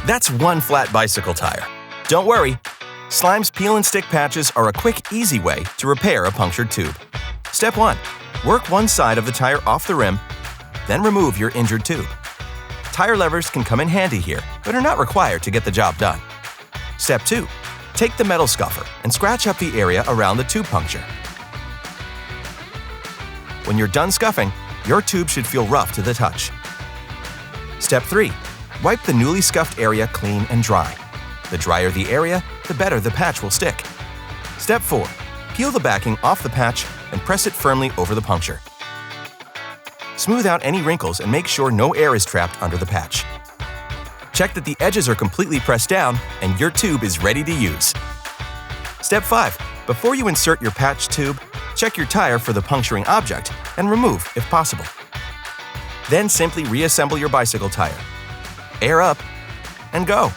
That's one flat bicycle tire. Don't worry. Slime's peel and stick patches are a quick, easy way to repair a punctured tube. Step 1. Work one side of the tire off the rim, then remove your injured tube. Tire levers can come in handy here, but are not required to get the job done. Step 2. Take the metal scuffer and scratch up the area around the tube puncture. When you're done scuffing, your tube should feel rough to the touch. Step 3. Wipe the newly scuffed area clean and dry. The drier the area, the better the patch will stick. Step 4. Peel the backing off the patch and press it firmly over the puncture. Smooth out any wrinkles and make sure no air is trapped under the patch. Check that the edges are completely pressed down and your tube is ready to use. Step 5. Before you insert your patch tube, check your tire for the puncturing object and remove if possible. Then simply reassemble your bicycle tire. Air up and go.